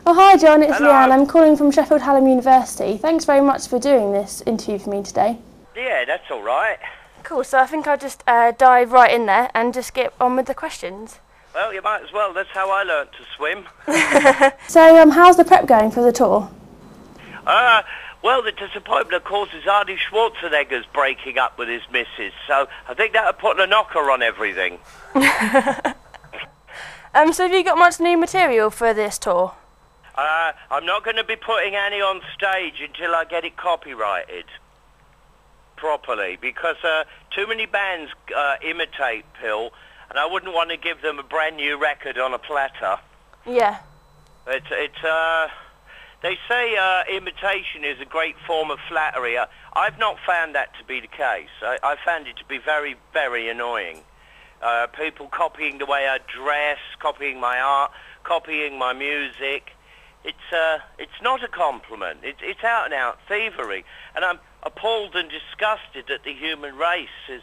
Oh, hi John, it's Hello. Leanne. I'm calling from Sheffield Hallam University. Thanks very much for doing this interview for me today. Yeah, that's all right. Cool, so I think I'll just dive right in there and just get on with the questions. Well, you might as well. That's how I learnt to swim. So, how's the prep going for the tour? Well, the disappointment, of course, is Arnie Schwarzenegger's breaking up with his missus, so I think that'll put a knocker on everything. So have you got much new material for this tour? I'm not going to be putting Annie on stage until I get it copyrighted properly, because too many bands imitate Pill, and I wouldn't want to give them a brand new record on a platter. Yeah. They say imitation is a great form of flattery. I've not found that to be the case. I found it to be very, very annoying. People copying the way I dress, copying my art, copying my music. It's not a compliment. It's out and out thievery. And I'm appalled and disgusted that the human race is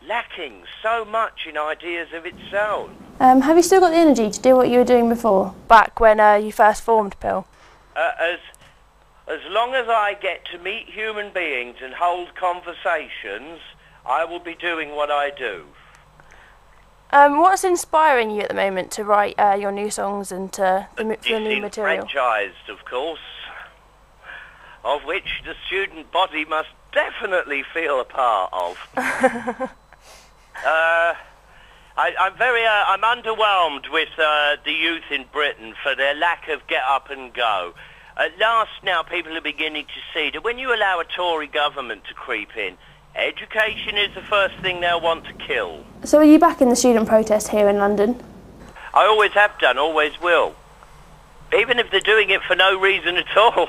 lacking so much in ideas of its own. Have you still got the energy to do what you were doing before? Back when you first formed Pill? As long as I get to meet human beings and hold conversations, I will be doing what I do. What's inspiring you at the moment to write your new songs and your new material? Franchised, of course, of which the student body must definitely feel a part of. I'm underwhelmed with the youth in Britain for their lack of get up and go. At last now people are beginning to see that when you allow a Tory government to creep in, education is the first thing they'll want to kill. So are you back in the student protest here in London? I always have done, always will. Even if they're doing it for no reason at all.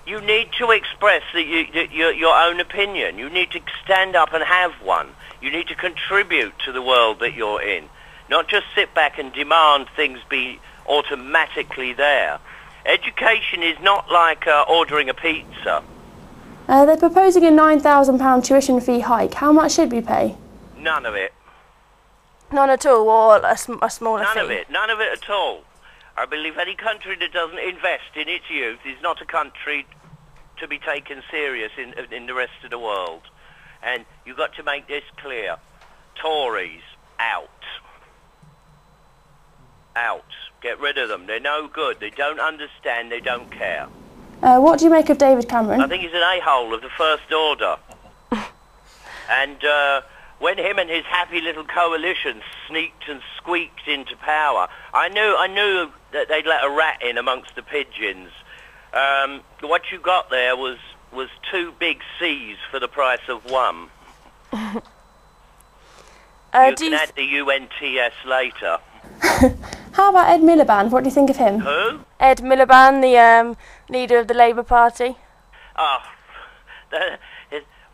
You need to express your own opinion. You need to stand up and have one. You need to contribute to the world that you're in. Not just sit back and demand things be automatically there. Education is not like ordering a pizza. They're proposing a £9,000 tuition fee hike. How much should we pay? None of it. None at all, or a smaller fee? None of it. None of it at all. I believe any country that doesn't invest in its youth is not a country to be taken serious in the rest of the world. And you've got to make this clear. Tories, out. Out. Get rid of them. They're no good. They don't understand. They don't care. What do you make of David Cameron? I think he's an a-hole of the first order. And when him and his happy little coalition sneaked and squeaked into power, I knew that they'd let a rat in amongst the pigeons. What you got there was two big C's for the price of one. You can add the UNTS later. How about Ed Miliband? What do you think of him? Who? Ed Miliband, the leader of the Labour Party. Oh,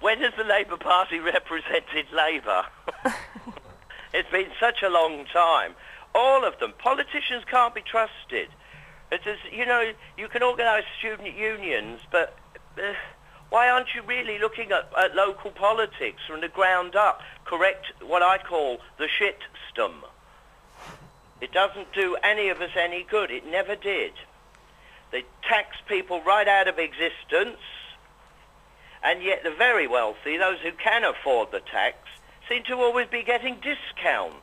when has the Labour Party represented Labour? It's been such a long time. All of them. Politicians can't be trusted. It's as, you know, you can organise student unions, but why aren't you really looking at local politics from the ground up? Correct what I call the shit-stum. It doesn't do any of us any good. It never did. They tax people right out of existence, and yet the very wealthy, those who can afford the tax, seem to always be getting discounts.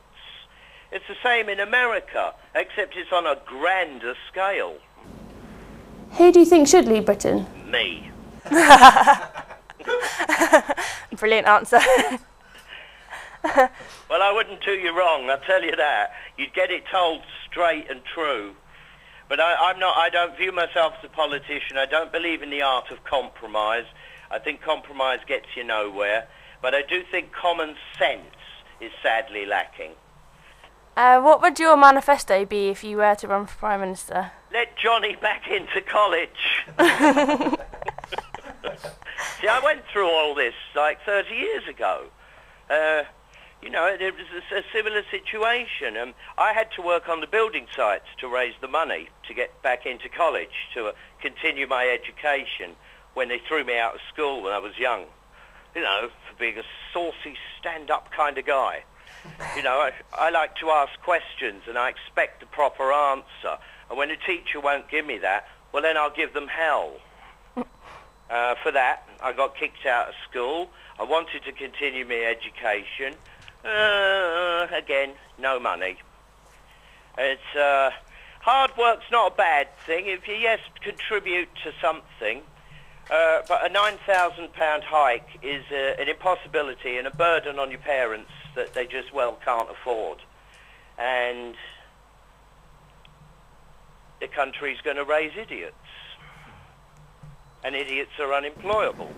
It's the same in America, except it's on a grander scale. Who do you think should leave Britain? Me. Brilliant answer. Well, I wouldn't do you wrong, I'll tell you that. You'd get it told straight and true. But I don't view myself as a politician. I don't believe in the art of compromise. I think compromise gets you nowhere. But I do think common sense is sadly lacking. What would your manifesto be if you were to run for Prime Minister? Let Johnny back into college. See, I went through all this like 30 years ago. You know, it was a similar situation. I had to work on the building sites to raise the money to get back into college, to continue my education when they threw me out of school when I was young. You know, for being a saucy, stand-up kind of guy. You know, I like to ask questions and I expect a proper answer. And when a teacher won't give me that, well, then I'll give them hell. For that, I got kicked out of school. I wanted to continue my education. Again, no money. It's hard work's not a bad thing if you, yes, contribute to something. But a £9,000 hike is an impossibility and a burden on your parents that they just well can't afford. And the country's going to raise idiots. And idiots are unemployable.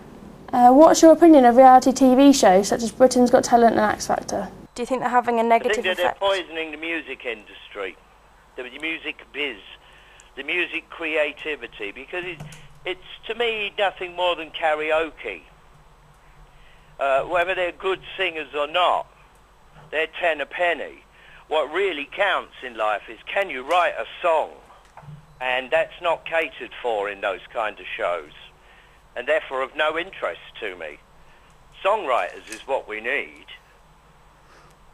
What's your opinion of reality TV shows such as Britain's Got Talent and X Factor? Do you think they're having a negative I think that effect? they're poisoning the music industry, the music biz, the music creativity, because it's to me nothing more than karaoke. Whether they're good singers or not, they're 10 a penny. What really counts in life is, can you write a song? And that's not catered for in those kind of shows, and therefore of no interest to me. Songwriters is what we need.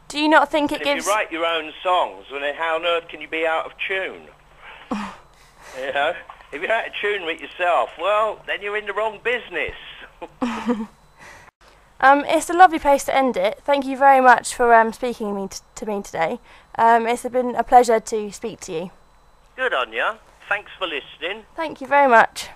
Do you not think it And gives... if you write your own songs, well, then how on earth can you be out of tune? You know? If you're out of tune with yourself, well, then you're in the wrong business. It's a lovely place to end it. Thank you very much for speaking to me today. It's been a pleasure to speak to you. Good on you. Thanks for listening. Thank you very much.